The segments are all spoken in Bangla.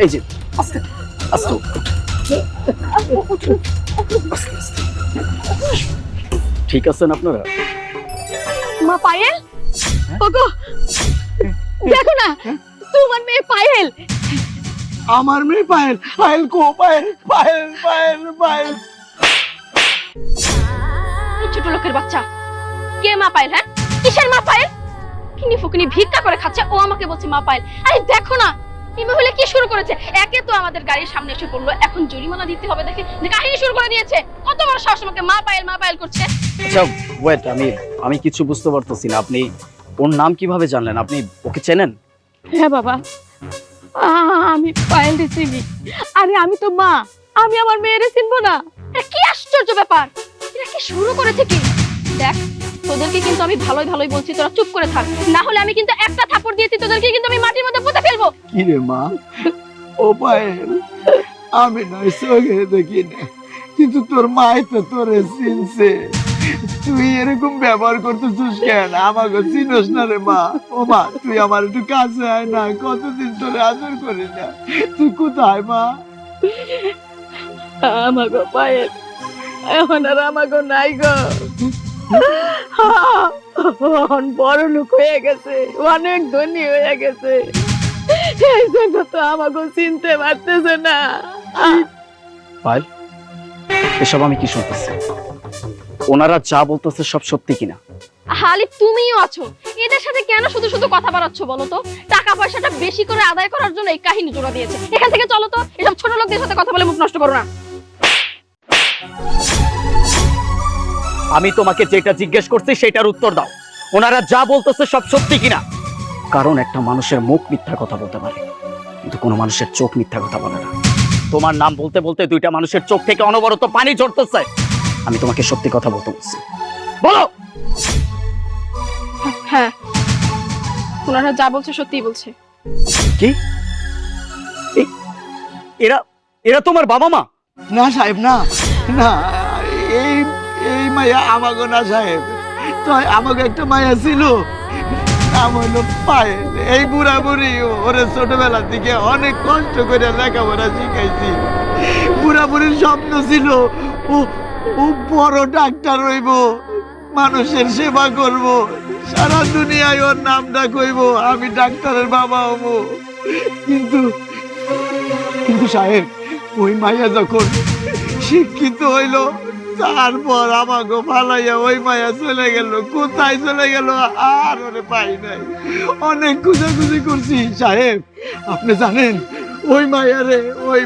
এই যে আস্তে আস্তে আস্তে আস্তে। ঠিক আছেন আপনারা? মা পায়েল, ওগো দেখো না তোমার মেয়ে পায়েল। আমার মেয়ে পায়েল? পায়েল কো? পায়েল পায়েল পায়েল পায়েল। এই ছোট লোকের বাচ্চা, কে মা পায়েল? হ্যাঁ, কিসের মা পায়েল? কিনি ফুকিনি ভিক্ষা করে খাচ্ছে, ও আমাকে বলছে মা পায়েল। আরে দেখো না এই মহিলা কি শুরু করেছে। একে তো আমাদের গাড়ির সামনে এসে পড়লো, এখন জরিমানা দিতে হবে দেখে কাহিনী শুরু করে দিয়েছে। কত বড় সাহস আমাকে মা পায়েল করছে। আচ্ছা ওয়েট, আমি কিছু বুঝতে পারতেছি না। আপনি ওর নাম কিভাবে জানলেন? আপনি ওকে চেনেন? হ্যাঁ বাবা, আমি পায়েল চিনি। আরে আমি তো মা, আমি আমার মেয়েরে চিনবো না? কি আশ্চর্য ব্যাপার, এরা কি শুরু করেছে কি? দেখ তোদেরকে কিন্তু আমি ভালোই বলছি, তোরা চুপ করে থাক, না হলে আমি কিন্তু একটা থাপড় দিয়েছি তোদেরকে কিন্তু আমি মাটির মধ্যে পুঁতে ফেলবো। কি রে মা? ও পায়েল, আমি নয় চোখে দেখি না, কিন্তু তোর মাই তো তোরে চিনছে। তুই এরকম ব্যবহার করতেছিস কেন? আমাকে চিনস না রে মা? ও মা, তুই আমার একটু কাছে আয় না, কতদিন তোরে আদর করি না। তুই কোথায় মা? আমাগো পায়েল এখন আর আমাগো নাই গো, বড় লোক হয়ে গেছে, অনেক ধনী হয়ে গেছে, এই জন্য তো আমাগো চিনতে পারতেছে না। পায়েল, এসব আমি কি শুনতেছি? ওনারা যা বলতেছে সব সত্যি কিনা? হালি তুমিও আছো, এদের সাথে কেন শুধু শুধু কথা বাড়াচ্ছ বলো তো? টাকা পয়সাটা বেশি করে আদায় করার জন্য এই কাহিনী জোড়া দিয়েছে। এখান থেকে চলো তো, এসব ছোট লোকদের সাথে কথা বলে মুখ নষ্ট করো না। আমি তোমাকে যেটা জিজ্ঞেস করছি সেটার উত্তর দাও। ওনারা যা বলতেছে সব সত্যি কিনা? কারণ একটা মানুষের মুখ মিথ্যা কথা বলতে পারে, কিন্তু কোনো মানুষের চোখ মিথ্যা কথা বলে না। তোমার নাম বলতে বলতে দুইটা মানুষের চোখ থেকে অনবরত পানি ঝরতেছে। আমি তোমাকে সত্যি কথা বলতে বলছি, বলো। হ্যাঁ, ওনারা যা বলছে সত্যিই বলছে। কি? এরা এরা তোমার বাবা মা? না সাহেব, না না, এই এই মায়া আমাগো না সাহেব। তো আমাকে একটা মায়া ছিল, নাম হইলো পায়েল। এই বুড়া বুড়ি ওরে ছোটবেলা থেকে অনেক কষ্ট করে লেখাপড়া শিখাইছি। বুড়া বুড়ির স্বপ্ন ছিল ও ও বড় ডাক্তার হইব, মানুষের সেবা করব, সারা দুনিয়ায় ওর নামটা কইব, আমি ডাক্তারের বাবা হব। কিন্তু কিন্তু সাহেব, ওই মায়া যখন শিক্ষিত হইল, তারপর আমাকে ফালাইয়া ওই মায়া চলে গেল। কোথায় চলে গেল আর ওরে পাই নাই। অনেক খুঁজাখুঁজি করছি সাহেব। আপনি জানেন ওই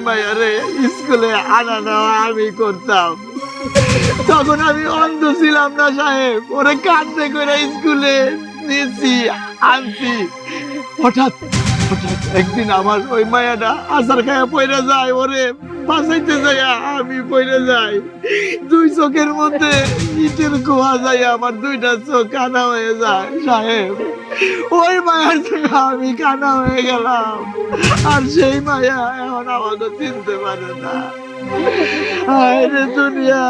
মায়ারে স্কুলে আনা নেওয়া আমি করতাম। তখন আমি অন্ধ ছিলাম না সাহেব, ওরে কাঁদতে করে স্কুলে নিয়েছি, আনছি। হঠাৎ একদিন আমার ওই মায়াটা আচার খায়া পড়ে যায়, ওরে বাঁচাইতে যাইয়া আমি পড়ে যাই। দুই চোখের মধ্যে ইটের কুয়া যায়, আমার দুইটা চোখ কানা হয়ে যায় সাহেব। ওই মায়ার জন্য আমি কানা হয়ে গেলাম, আর সেই মায়া এখন আমাকে চিনতে পারে না। হায় রে দুনিয়া।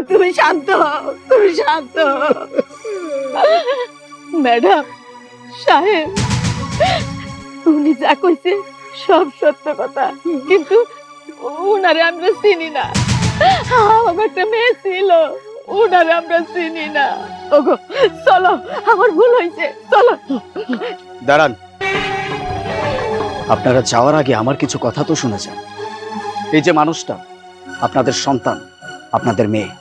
তুমি শান্ত হও, তুমি শান্ত হও। ম্যাডাম সাহেব, উনি যা কইছে সব সত্য কথা, কিন্তু উনারে আমরা চিনি না। আমার একটা মেয়ে ছিল, উনারে আমরা চিনি না। ওগো চলো, আমার ভুল হয়েছে, চলো। দাঁড়ান, আপনারা যাওয়ার আগে আমার কিছু কথা তো শুনে যান। এই যে মানুষটা আপনাদের সন্তান, আপনাদের মেয়ে,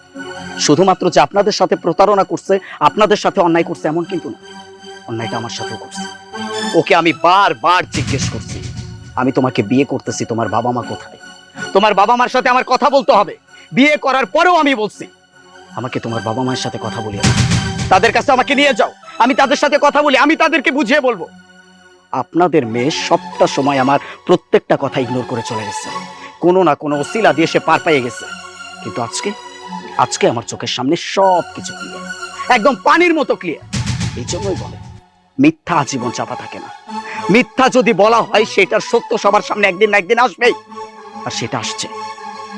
শুধুমাত্র যে আপনাদের সাথে প্রতারণা করছে, আপনাদের সাথে অন্যায় করছে এমন কিন্তু না, অন্যায়টা আমার সাথেও করছে। ওকে আমি বারবার জিজ্ঞেস করছি, আমি তোমাকে বিয়ে করতেছি, তোমার বাবা মা কোথায়? তোমার বাবা মার সাথে আমার কথা বলতে হবে। বিয়ে করার পরেও আমি বলছি, আমাকে তোমার বাবা মায়ের সাথে কথা বলিয়ে দাও, তাদের কাছে আমাকে নিয়ে যাও, আমি তাদের সাথে কথা বলি, আমি তাদেরকে বুঝিয়ে বলবো। আপনাদের মেয়ে সবটা সময় আমার প্রত্যেকটা কথা ইগনোর করে চলে গেছে, কোনো না কোনো ওসিলা দিয়ে সে পার পেয়ে গেছে। কিন্তু আজকে আমার চোখের সামনে সব কিছু ক্লিয়ার, একদম পানির মতো ক্লিয়ার। এই জন্যই বলে মিথ্যা আজীবন চাপা থাকে না। মিথ্যা যদি বলা হয় সেটার সত্য সবার সামনে একদিন না একদিন আসবেই, আর সেটা আসছে।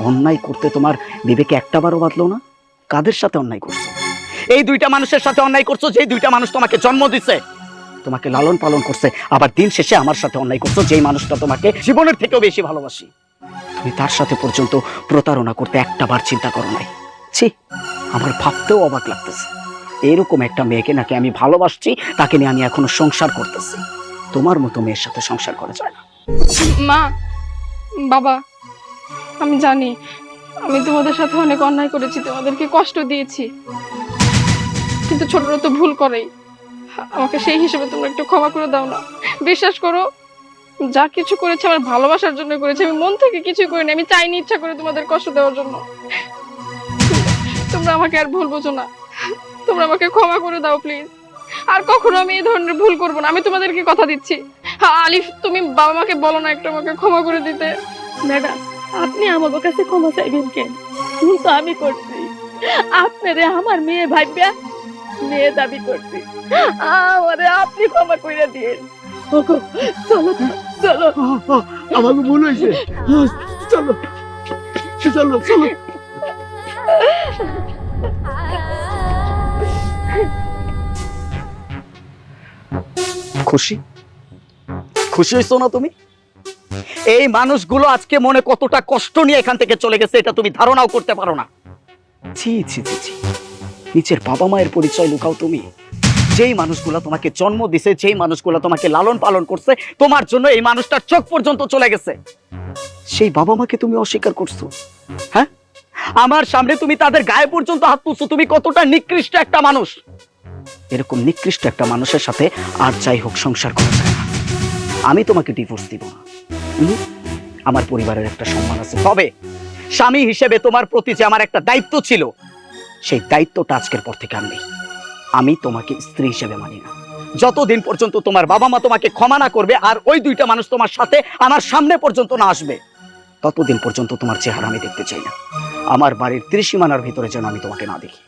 অন্যায় করতে তোমার বিবেকে একটাবারও বাঁধলো না? কাদের সাথে অন্যায় করছো? এই দুইটা মানুষের সাথে অন্যায় করছো, যে দুইটা মানুষ তোমাকে জন্ম দিছে। তোমাকে লালন পালন করছে, আবার দিন শেষে আমার সাথে অন্যায় করছো। যেই মানুষটা তোমাকে জীবনের থেকেও বেশি ভালোবাসি, তুমি তার সাথে পর্যন্ত প্রতারণা করতে একটা বার চিন্তা করো নাই। ছি, আমার ভাবতেও অবাক লাগতেছে। এরকম একটা মেয়েকে নাকি আমি ভালোবাসছি, তাকে নিয়ে আমি এখনো সংসার করতেছি। তোমার মতো মেয়ের সাথে সংসার করা যায় না। মা, বাবা, আমি জানি আমি তোমাদের সাথে অনেক অন্যায় করেছি, তোমাদেরকে কষ্ট দিয়েছি, কিন্তু ছোটরা তো ভুল করেই। আমাকে সেই হিসেবে তোমরা একটু ক্ষমা করে দাও না। বিশ্বাস করো, যা কিছু করেছে আমার ভালোবাসার জন্য করেছে, আমি মন থেকে কিছু করিনি। আমি চাইনি ইচ্ছা করে তোমাদের কষ্ট দেওয়ার জন্য। তোমরা আমাকে আর ভুল বোঝো না, তোমরা আমাকে ক্ষমা করে দাও প্লিজ। আর কখনো আমি এই ধরনের ভুল করবো না, আমি তোমাদেরকে কথা দিচ্ছি। হ্যাঁ আলিফ, তুমি বাবা মাকে বলো না একটু আমাকে ক্ষমা করে দিতে। ম্যাডাম, আপনি আমার কাছে ক্ষমা চাইবেন কেন? ভুল তো আমি করছি। আপনারে আমার মেয়ে ভাইবা মেয়ে দাবি করছি, আমারে আপনি ক্ষমা করে দিন। ওগো, চলো চলো। আমাকে ভুল হয়েছে, চলো চলো চলো। খুশি খুশি হইছো না তুমি? এই মানুষগুলো আজকে মনে কতটা কষ্ট নিয়ে এখান থেকে চলে গেছে, এটা তুমি ধারণাও করতে পারো না। ছি ছি ছি ছি, নিচের বাবা মায়ের পরিচয় লুকাও তুমি। যেই মানুষগুলো তোমাকে জন্ম দিছে, যেই মানুষগুলো তোমাকে লালন পালন করছে, তোমার জন্য এই মানুষটার চোখ পর্যন্ত চলে গেছে, সেই বাবা মাকে তুমি অস্বীকার করছো। হ্যাঁ, আমার সামনে তুমি তাদের গায়ে পর্যন্ত হাত তুলছো। তুমি কতটা নিকৃষ্ট একটা মানুষ। এরকম নিকৃষ্ট একটা মানুষের সাথে আর যাই হোক সংসার করা যায় না। আমি তোমাকে ডিভোর্স দিব না। আমার পরিবারের একটা সম্মান আছে, তবে স্বামী হিসেবে তোমার প্রতি যে আমার একটা দায়িত্ব ছিল, সেই দায়িত্বটা আজকের পর থেকে আর নেই। আমি তোমাকে স্ত্রী হিসেবে মানি না। যতদিন পর্যন্ত তোমার বাবা মা তোমাকে ক্ষমা না করবে আর ওই দুইটা মানুষ তোমার সাথে আমার সামনে পর্যন্ত না আসবে, ততদিন পর্যন্ত তোমার চেহারা আমি দেখতে চাই না। আমার বাড়ির ত্রিসীমানার ভিতরে যেন আমি তোমাকে না দেখি।